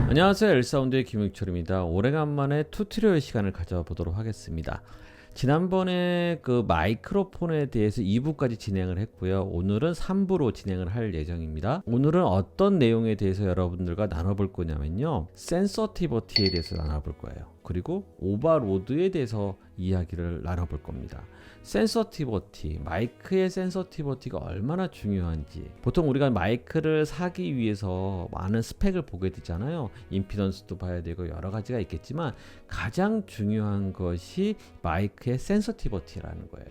안녕하세요. 엘사운드의 김육철입니다. 오래간만에 튜토리얼 시간을 가져보도록 하겠습니다. 지난번에 그 마이크로폰에 대해서 2부까지 진행을 했고요. 오늘은 3부로 진행을 할 예정입니다. 오늘은 어떤 내용에 대해서 여러분들과 나눠볼 거냐면요, 센서티버티에 대해서 나눠볼 거예요. 그리고 오버로드에 대해서 이야기를 나눠볼 겁니다. 센서티버티, 마이크의 센서티버티가 얼마나 중요한지. 보통 우리가 마이크를 사기 위해서 많은 스펙을 보게 되잖아요. 임피던스도 봐야 되고 여러 가지가 있겠지만 가장 중요한 것이 마이크의 센서티버티라는 거예요.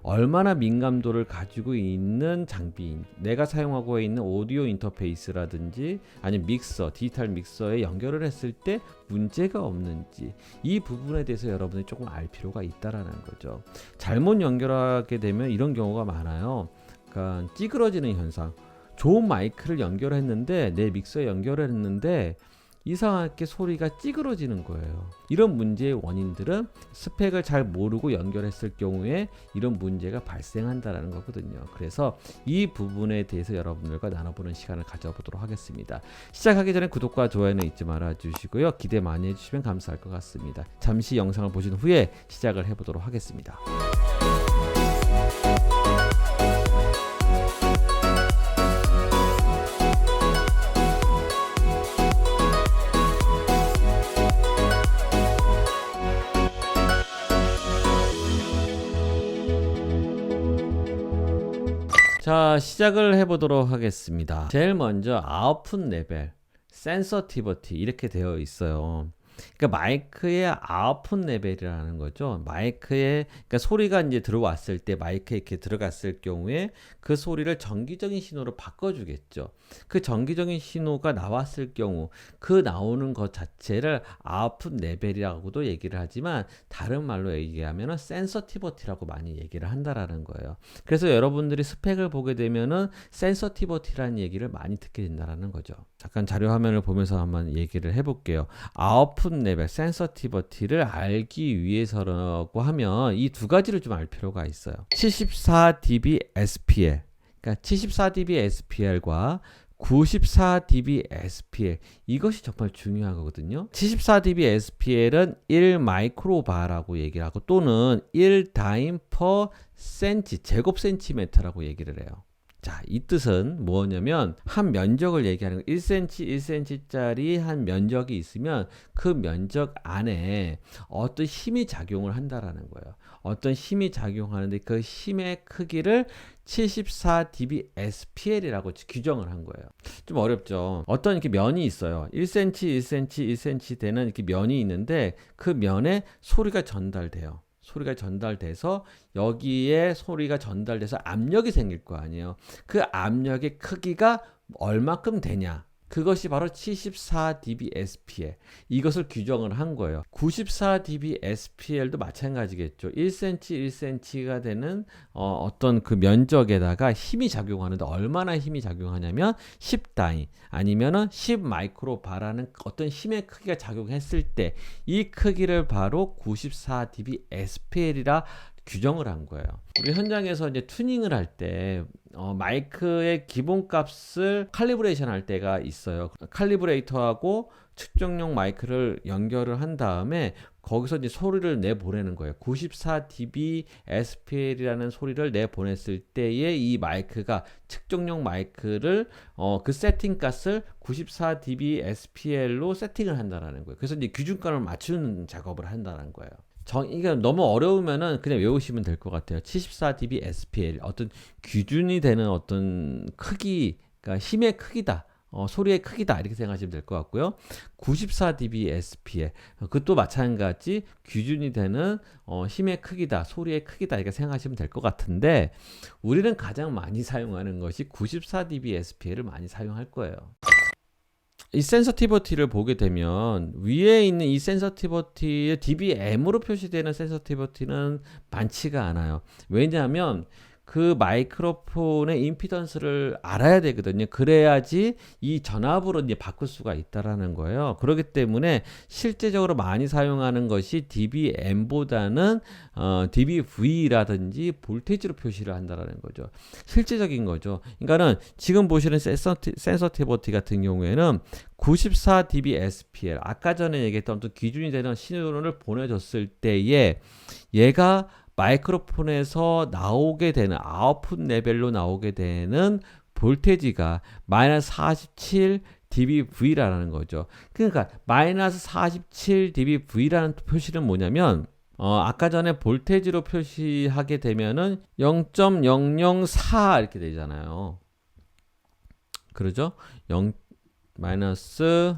얼마나 민감도를 가지고 있는 장비인, 내가 사용하고 있는 오디오 인터페이스라든지 아니면 믹서, 디지털 믹서에 연결을 했을 때 문제가 없는지, 이 부분에 대해서 여러분이 조금 알 필요가 있다라는 거죠. 잘못 연결하게 되면 이런 경우가 많아요. 그러니까 찌그러지는 현상. 좋은 마이크를 연결했는데, 내 믹서에 연결을 했는데 이상하게 소리가 찌그러지는 거예요. 이런 문제의 원인들은 스펙을 잘 모르고 연결했을 경우에 이런 문제가 발생한다는 거거든요. 그래서 이 부분에 대해서 여러분들과 나눠보는 시간을 가져보도록 하겠습니다. 시작하기 전에 구독과 좋아요는 잊지 말아 주시고요. 기대 많이 해주시면 감사할 것 같습니다. 잠시 영상을 보신 후에 시작을 해보도록 하겠습니다. 자, 시작을 해보도록 하겠습니다. 제일 먼저 아웃풋 레벨, 센서티버티 이렇게 되어 있어요. 그러니까 마이크의 아웃풋 레벨이라는 거죠. 마이크에, 그러니까 소리가 이제 들어왔을 때, 마이크에 이렇게 들어갔을 경우에 그 소리를 정기적인 신호로 바꿔주겠죠. 그 정기적인 신호가 나왔을 경우 그 나오는 것 자체를 아웃풋 레벨이라고도 얘기를 하지만 다른 말로 얘기하면 센서티버티라고 많이 얘기를 한다라는 거예요. 그래서 여러분들이 스펙을 보게 되면은 센서티버티라는 얘기를 많이 듣게 된다라는 거죠. 잠깐 자료 화면을 보면서 한번 얘기를 해볼게요. 아웃풋 레벨, 센서티버티를 알기 위해서라고 하면 이 두 가지를 좀 알 필요가 있어요. 74dB SPL, 그러니까 74dB SPL과 94dB SPL, 이것이 정말 중요한 거거든요. 74dB SPL은 1 마이크로바라고 얘기를 하고 또는 1 다임 퍼 센치, 제곱 센티미터라고 얘기를 해요. 자, 이 뜻은 뭐냐면 한 면적을 얘기하는 거예요. 1cm, 1cm짜리 한 면적이 있으면 그 면적 안에 어떤 힘이 작용을 한다라는 거예요. 어떤 힘이 작용하는데 그 힘의 크기를 74dB SPL이라고 규정을 한 거예요. 좀 어렵죠. 어떤 이렇게 면이 있어요. 1cm, 1cm, 1cm 되는 이렇게 면이 있는데 그 면에 소리가 전달돼요. 소리가 전달돼서 여기에 소리가 전달돼서 압력이 생길 거 아니에요. 그 압력의 크기가 얼마큼 되냐, 그것이 바로 74dB SPL, 이것을 규정을 한 거예요. 94dB SPL도 마찬가지겠죠. 1cm, 1cm가 되는 어떤 그 면적에다가 힘이 작용하는데 얼마나 힘이 작용하냐면 10단위 아니면은 10 마이크로바라는 어떤 힘의 크기가 작용했을 때 이 크기를 바로 94dB SPL이라 규정을 한 거예요. 우리 현장에서 이제 튜닝을 할 때 마이크의 기본값을 칼리브레이션 할 때가 있어요. 칼리브레이터하고 측정용 마이크를 연결을 한 다음에 거기서 이제 소리를 내보내는 거예요. 94dB SPL이라는 소리를 내보냈을 때에 이 마이크가, 측정용 마이크를 그 세팅 값을 94dB SPL로 세팅을 한다는 거예요. 그래서 이제 기준값을 맞추는 작업을 한다는 거예요. 이게 너무 어려우면은 그냥 외우시면 될 것 같아요. 74dB SPL, 어떤 기준이 되는 어떤 크기, 그러니까 힘의 크기다, 소리의 크기다, 이렇게 생각하시면 될 것 같고요. 94dB SPL, 그것도 마찬가지 기준이 되는 힘의 크기다, 소리의 크기다, 이렇게 생각하시면 될 것 같은데 우리는 가장 많이 사용하는 것이 94dB SPL을 많이 사용할 거예요. 이 센서티버티를 보게 되면 위에 있는 이 센서티버티의 dBm으로 표시되는 센서티버티는 많지가 않아요. 왜냐하면 그 마이크로폰의 임피던스를 알아야 되거든요. 그래야지 이 전압으로 이제 바꿀 수가 있다라는 거예요. 그렇기 때문에 실제적으로 많이 사용하는 것이 dBm보다는 dBV라든지 볼테이지로 표시를 한다라는 거죠. 실제적인 거죠. 그러니까는 지금 보시는 센서티비티 같은 경우에는 94 dBSPL, 아까 전에 얘기했던 또 기준이 되는 신호를 보내줬을 때에 얘가 마이크로폰에서 나오게 되는 아웃풋 레벨로 나오게 되는 볼테지가 마이너스 47 dBV라는 거죠. 그러니까 마이너스 47 dBV라는 표시는 뭐냐면 아까 전에 볼테지로 표시하게 되면은 0.004 이렇게 되잖아요. 그러죠? 마이너스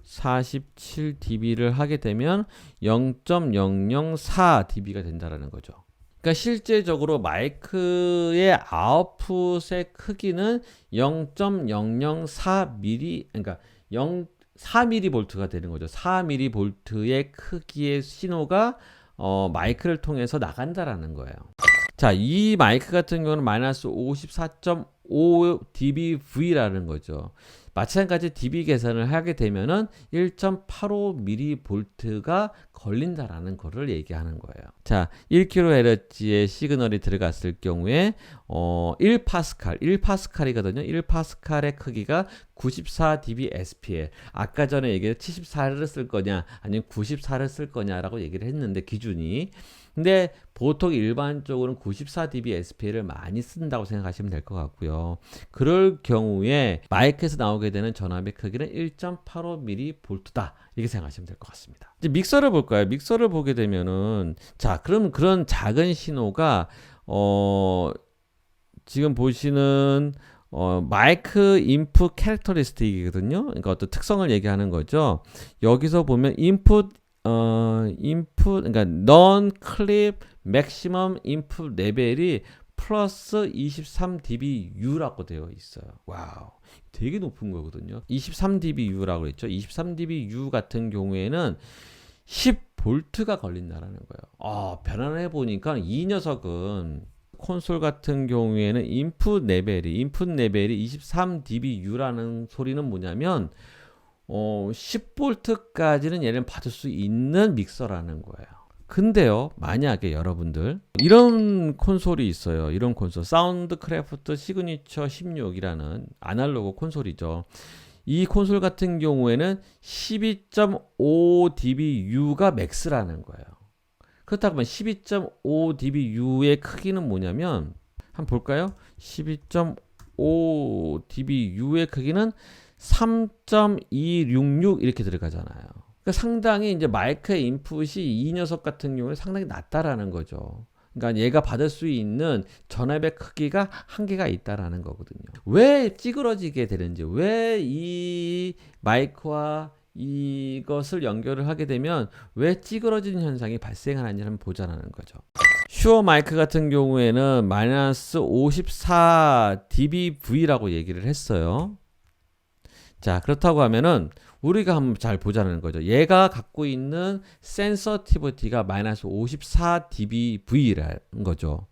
47 dB를 하게 되면 0.004 dB가 된다라는 거죠. 그러니까 실제적으로 마이크의 아웃풋의 크기는 0.004mm, 그러니까 4mV가 되는 거죠. 4mV의 크기의 신호가 마이크를 통해서 나간다라는 거예요. 자, 이 마이크 같은 경우는 마이너스 54.5 dBV라는 거죠. 마찬가지 dB 계산을 하게 되면은 1.85mV가 걸린다라는 거를 얘기하는 거예요. 자, 1kHz의 시그널이 들어갔을 경우에 1파스칼이거든요. 1파스칼의 크기가 94 dBSPL. 아까 전에 얘기했 74를 쓸 거냐 아니면 94를 쓸 거냐라고 얘기를 했는데 기준이. 근데 보통 일반적으로는 94 dBSPL을 많이 쓴다고 생각하시면 될 것 같고요. 그럴 경우에 마이크에서 나오게 되는 전압의 크기는 1.85mV다. 이렇게 생각하시면 될 것 같습니다. 이제 믹서를 볼까요? 믹서를 보게 되면은 자, 그럼 그런 작은 신호가 지금 보시는 마이크 인풋 캐릭터리스틱이거든요. 그러니까 어떤 특성을 얘기하는 거죠. 여기서 보면 인풋 그러니까 non clip maximum input 레벨이 플러스 23 dBu라고 되어 있어요. 와우, 되게 높은 거거든요. 23 dBu라고 했죠. 23 dBu 같은 경우에는 10V가 걸린다라는 거예요. 변환해 보니까 이 녀석은 콘솔 같은 경우에는 인풋 레벨이 23 dBu라는 소리는 뭐냐면 10V까지는 얘는 받을 수 있는 믹서라는 거예요. 근데요, 만약에 여러분들 이런 콘솔이 있어요. 이런 콘솔, 사운드크래프트 시그니처 16이라는 아날로그 콘솔이죠. 이 콘솔 같은 경우에는 12.5 dBu가 맥스라는 거예요. 그렇다고 하면 12.5 dBu의 크기는 뭐냐면 한번 볼까요? 12.5 dBu의 크기는 3.266 이렇게 들어가잖아요. 그러니까 상당히 이제 마이크의 인풋이 이 녀석 같은 경우는 상당히 낮다라는 거죠. 그러니까 얘가 받을 수 있는 전압의 크기가 한계가 있다라는 거거든요. 왜 찌그러지게 되는지, 왜 이 마이크와 이것을 연결을 하게 되면 왜 찌그러지는 현상이 발생하는지 한번 보자라는 거죠. 슈어 마이크 같은 경우에는 마이너스 54 dBV라고 얘기를 했어요. 자, 그렇다고 하면은 우리가 한번 잘 보자는 거죠. 얘가 갖고 있는 센서티비티가 마이너스 54 dBV라는 거죠.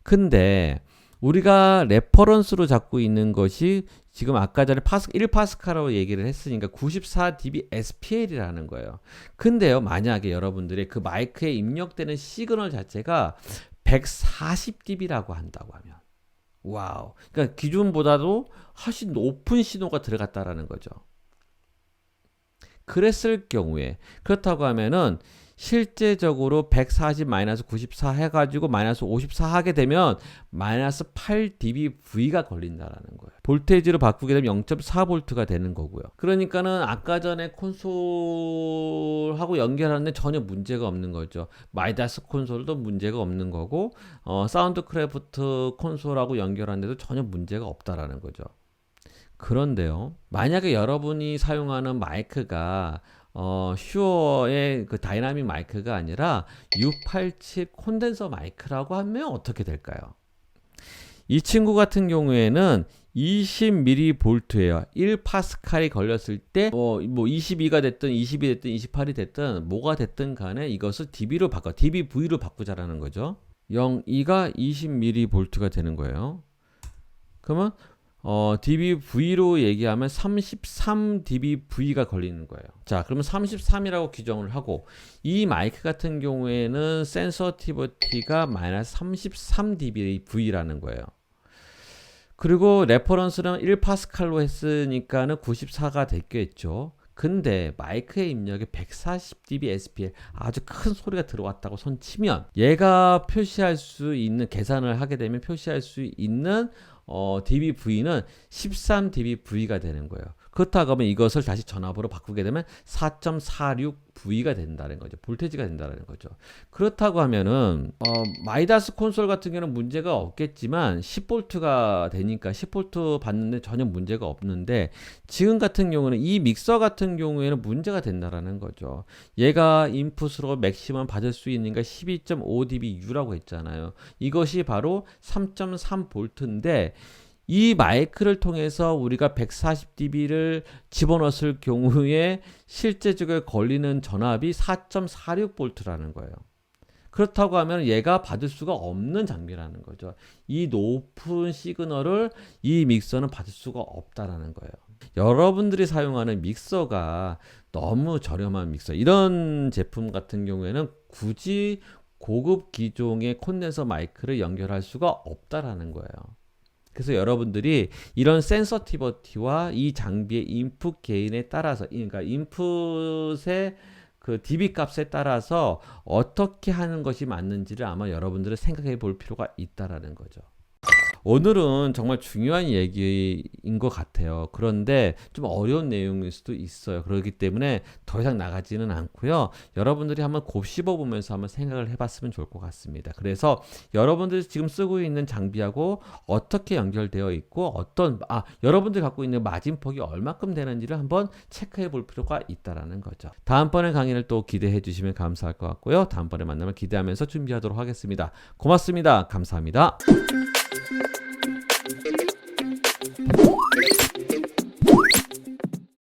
근데 우리가 레퍼런스로 잡고 있는 것이 지금 아까 전에 1파스칼로 얘기를 했으니까 94 dBSPL이라는 거예요. 근데요, 만약에 여러분들의 그 마이크에 입력되는 시그널 자체가 140 dB라고 한다고 하면, 와우, 그러니까 기준보다도 훨씬 높은 신호가 들어갔다라는 거죠. 그랬을 경우에, 그렇다고 하면은 실제적으로 140-94 해가지고 마이너스 54 하게 되면 마이너스 8 dBV가 걸린다라는 거예요. 볼테이지로 바꾸게 되면 0.4V가 되는 거고요. 그러니까는 아까 전에 콘솔하고 연결하는데 전혀 문제가 없는 거죠. 마이다스 콘솔도 문제가 없는 거고, 사운드크래프트 콘솔하고 연결하는데도 전혀 문제가 없다라는 거죠. 그런데요, 만약에 여러분이 사용하는 마이크가 슈어의 그 다이나믹 마이크가 아니라 U87 콘덴서 마이크라고 하면 어떻게 될까요? 이 친구 같은 경우에는 20mV예요. 1파스칼이 걸렸을 때 뭐 22가 됐든 20이 됐든 28이 됐든 뭐가 됐든 간에 이것을 dB로 바꿔, dBV로 바꾸자라는 거죠. 0.2가 20mV가 되는 거예요. 그러면 dBV로 얘기하면 33dBV가 걸리는 거예요. 자, 그러면 33이라고 규정을 하고 이 마이크 같은 경우에는 센서티비티가 마이너스 33dBV라는 거예요. 그리고 레퍼런스는 1파스칼로 했으니까는 94가 됐겠죠. 근데 마이크의 입력에 140dB SPL 아주 큰 소리가 들어왔다고 손 치면 얘가 표시할 수 있는 계산을 하게 되면 표시할 수 있는 dBV는 13dBV가 되는 거예요. 그렇다고 하면 이것을 다시 전압으로 바꾸게 되면 4.46V가 된다는 거죠. 볼테지가 된다는 거죠. 그렇다고 하면은 마이다스 콘솔 같은 경우는 문제가 없겠지만 10V가 되니까 10V 받는데 전혀 문제가 없는데 지금 같은 경우는 이 믹서 같은 경우에는 문제가 된다라는 거죠. 얘가 인풋으로 맥시멈 받을 수 있는 게 12.5dBU라고 했잖아요. 이것이 바로 3.3V인데 이 마이크를 통해서 우리가 140dB를 집어넣었을 경우에 실제적으로 걸리는 전압이 4.46V라는 거예요. 그렇다고 하면 얘가 받을 수가 없는 장비라는 거죠. 이 높은 시그널을 이 믹서는 받을 수가 없다라는 거예요. 여러분들이 사용하는 믹서가 너무 저렴한 믹서, 이런 제품 같은 경우에는 굳이 고급 기종의 콘덴서 마이크를 연결할 수가 없다라는 거예요. 그래서 여러분들이 이런 센서티비티와 이 장비의 인풋 게인에 따라서, 그러니까 인풋의 그 dB 값에 따라서 어떻게 하는 것이 맞는지를 아마 여러분들은 생각해 볼 필요가 있다라는 거죠. 오늘은 정말 중요한 얘기인 것 같아요. 그런데 좀 어려운 내용일 수도 있어요. 그렇기 때문에 더 이상 나가지는 않고요. 여러분들이 한번 곱씹어 보면서 한번 생각을 해봤으면 좋을 것 같습니다. 그래서 여러분들이 지금 쓰고 있는 장비하고 어떻게 연결되어 있고 여러분들이 갖고 있는 마진폭이 얼마큼 되는지를 한번 체크해 볼 필요가 있다라는 거죠. 다음번에 강의를 또 기대해 주시면 감사할 것 같고요. 다음번에 만남을 기대하면서 준비하도록 하겠습니다. 고맙습니다. 감사합니다.